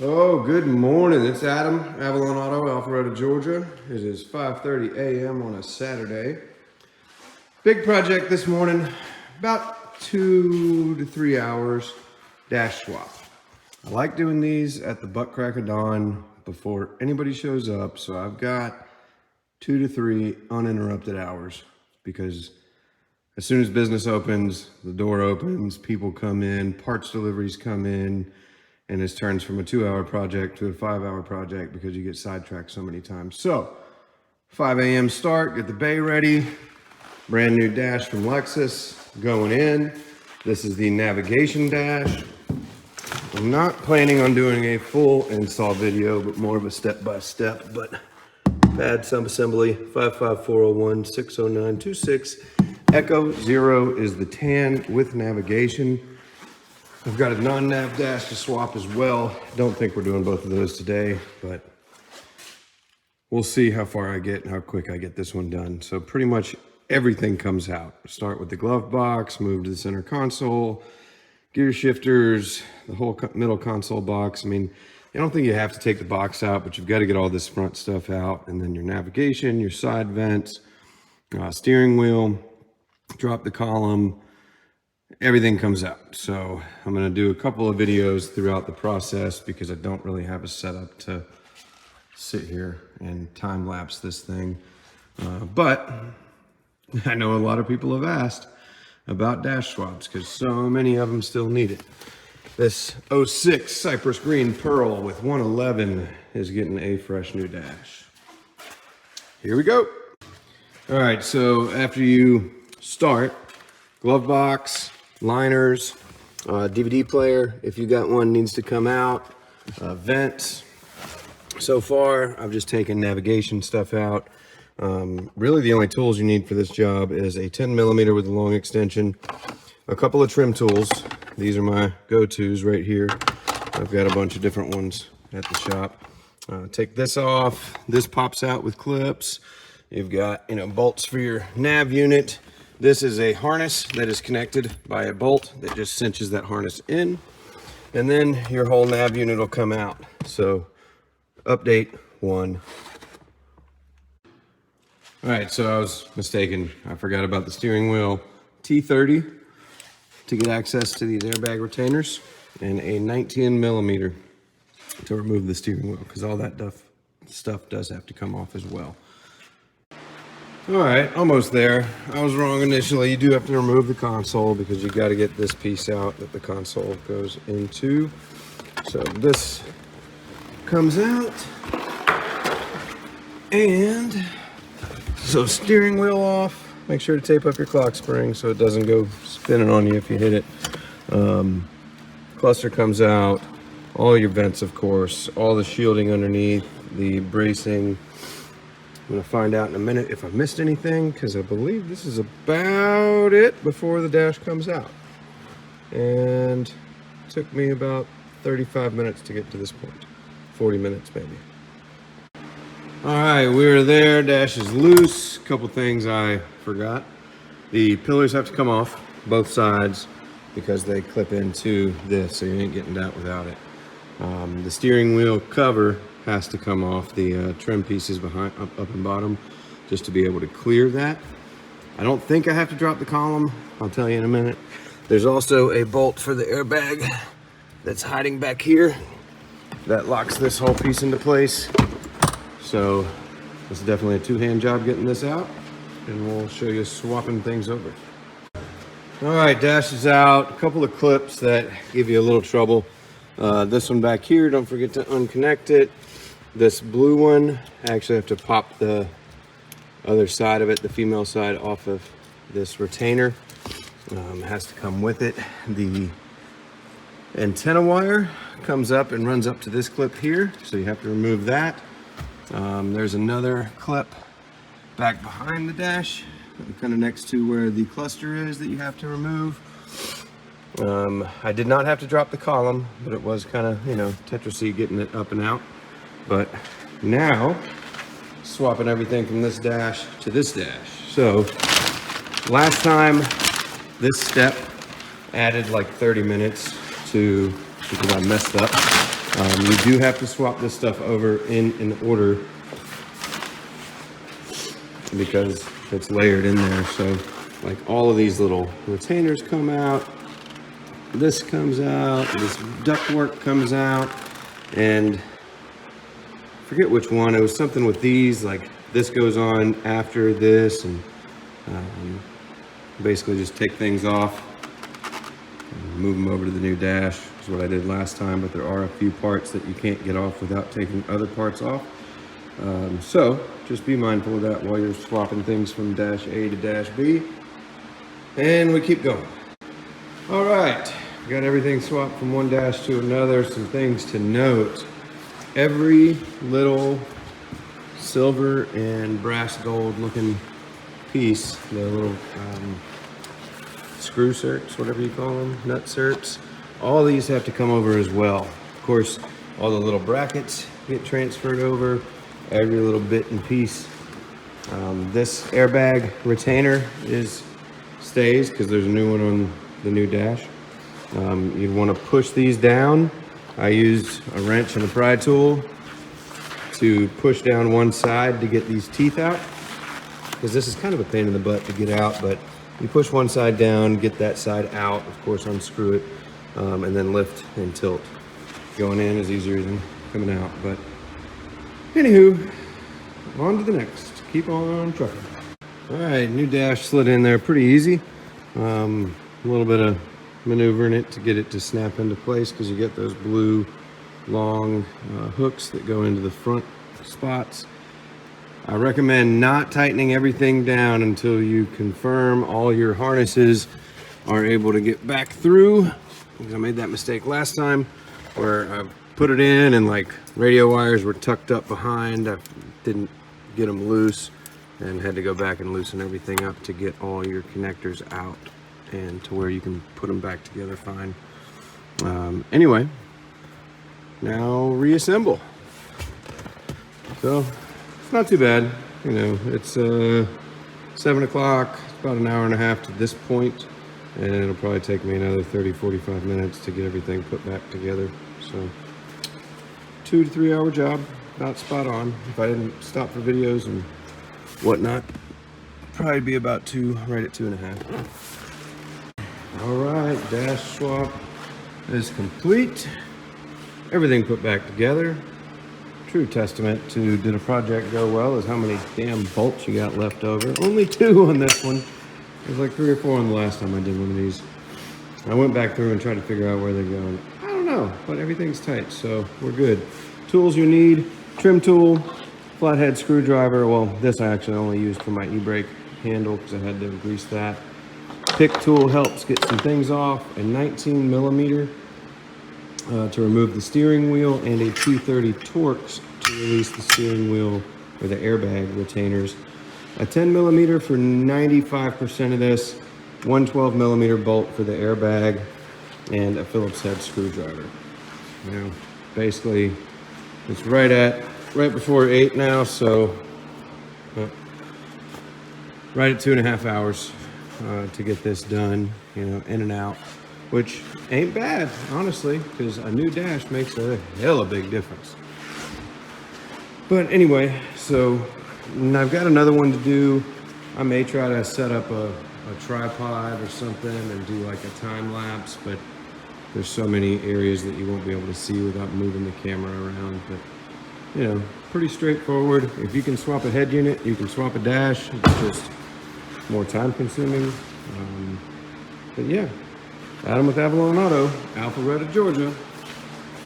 Oh, good morning. It's Adam, Avalon Auto, Alpharetta, Georgia. It is 5:30 a.m. on a Saturday. Big project this morning, about 2 to 3 hours, dash swap. I like doing these at the butt crack of dawn before anybody shows up, so I've got 2 to 3 uninterrupted hours because as soon as business opens, the door opens, people come in, parts deliveries come in, and this turns from a 2-hour project to a 5-hour project because you get sidetracked so many times. So 5 a.m. start, get the bay ready. Brand new dash from LEXUS going in. This is the navigation dash. I'm not planning on doing a full install video, but more of a step-by-step. But pad sub-assembly 55401 60926. Echo 0 is the tan with navigation. I've got a non-nav dash to swap as well. Don't think we're doing both of those today, but we'll see how far I get and how quick I get this one done. So pretty much everything comes out. Start with the glove box, move to the center console, gear shifters, the whole middle console box. I mean, I don't think you have to take the box out, but you've got to get all this front stuff out, and then your navigation, your side vents, steering wheel, drop the column, everything comes out. So I'm going to do a couple of videos throughout the process because I don't really have a setup to sit here and time lapse this thing. But I know a lot of people have asked about dash swaps because so many of them still need it. This 06 Cypress Green Pearl with 111 is getting a fresh new dash. Here we go. All right, so after you start, glove box, liners, DVD player, if you got one, needs to come out, vents. So far, I've just taken navigation stuff out. Really the only tools you need for this job is a 10mm with a long extension, a couple of trim tools. These are my go-tos right here. I've got a bunch of different ones at the shop. Take this off. This pops out with clips. You've got, bolts for your nav unit. This is a harness that is connected by a bolt that just cinches that harness in. And then your whole nav unit will come out. So, update 1. All right, so I was mistaken. I forgot about the steering wheel T30 to get access to these airbag retainers, and a 19mm to remove the steering wheel, because all that stuff does have to come off as well. All right, almost there. I was wrong initially. You do have to remove the console because you got to get this piece out that the console goes into. So this comes out, and so steering wheel off. Make sure to tape up your clock spring so it doesn't go spinning on you if you hit it. Cluster comes out, all your vents, of course, all the shielding underneath, the bracing. I'm gonna find out in a minute if I missed anything, because I believe this is about it before the dash comes out. And it took me about 35 minutes to get to this point. 40 minutes maybe. All right, we're there. Dash is loose. Couple things I forgot. The pillars have to come off both sides because they clip into this, so you ain't getting that without it. The steering wheel cover has to come off, the trim pieces behind, up and bottom, just to be able to clear that. I don't think I have to drop the column. I'll tell you in a minute. There's also a bolt for the airbag that's hiding back here that locks this whole piece into place. So this is definitely a two-hand job getting this out, and we'll show you swapping things over. All right, dash is out. A couple of clips that give you a little trouble. This one back here, don't forget to unconnect it. This blue one, I actually have to pop the other side of it, the female side, off of this retainer. It has to come with it. The antenna wire comes up and runs up to this clip here, so you have to remove that. There's another clip back behind the dash, kind of next to where the cluster is, that you have to remove. I did not have to drop the column, but it was kind of, Tetrisy getting it up and out. But now, swapping everything from this dash to this dash. So, last time, this step added like 30 minutes to, because I messed up. You do have to swap this stuff over in order because it's layered in there. So like all of these little retainers come out, this comes out, this ductwork comes out, and I forget which one. It was something with these, like this goes on after this, and basically just take things off and move them over to the new dash is what I did last time, but there are a few parts that you can't get off without taking other parts off. So just be mindful of that while you're swapping things from dash A to dash B. And we keep going. All right, got everything swapped from one dash to another. Some things to note. Every little silver and brass gold looking piece, the little screw certs, whatever you call them, nut certs, all these have to come over as well. Of course, all the little brackets get transferred over, every little bit and piece. This airbag retainer stays because there's a new one on the new dash. You'd want to push these down. I used a wrench and a pry tool to push down one side to get these teeth out, because this is kind of a pain in the butt to get out, but you push one side down, get that side out, of course unscrew it, and then lift and tilt. Going in is easier than coming out, but anywho, on to the next. Keep on trucking. All right, new dash slid in there pretty easy. A little bit of maneuvering it to get it to snap into place, because you get those blue long hooks that go into the front spots. I recommend not tightening everything down until you confirm all your harnesses are able to get back through, because I made that mistake last time where I put it in and like radio wires were tucked up behind. I didn't get them loose and had to go back and loosen everything up to get all your connectors out and to where you can put them back together fine. Anyway, now reassemble. So it's not too bad, you know. It's 7 o'clock. It's about an hour and a half to this point, and it'll probably take me another 30-45 minutes to get everything put back together. So 2 to 3 hour job, about spot on. If I didn't stop for videos and whatnot, probably be about 2, right at 2.5. All right, dash swap is complete. Everything put back together. True testament to did a project go well is how many damn bolts you got left over. Only 2 on this one. There's like 3 or 4 on the last time I did one of these. I went back through and tried to figure out where they're going. I don't know, but everything's tight, so we're good. Tools you need: trim tool, flathead screwdriver. Well, this I actually only used for my e-brake handle because I had to grease that. Pick tool helps get some things off. A 19mm to remove the steering wheel, and a 230 Torx to release the steering wheel or the airbag retainers. A 10mm for 95% of this, 112mm bolt for the airbag, and a Phillips head screwdriver. You know, basically it's right before 8 now, so right at 2.5 hours to get this done, you know, in and out, which ain't bad, honestly, because a new dash makes a hell of a big difference. But anyway, so I've got another one to do. I may try to set up a tripod or something and do like a time lapse, but there's so many areas that you won't be able to see without moving the camera around. But you know, pretty straightforward. If you can swap a head unit, you can swap a dash. It's just more time consuming. But yeah, Adam with Avalon Auto, Alpharetta, Georgia.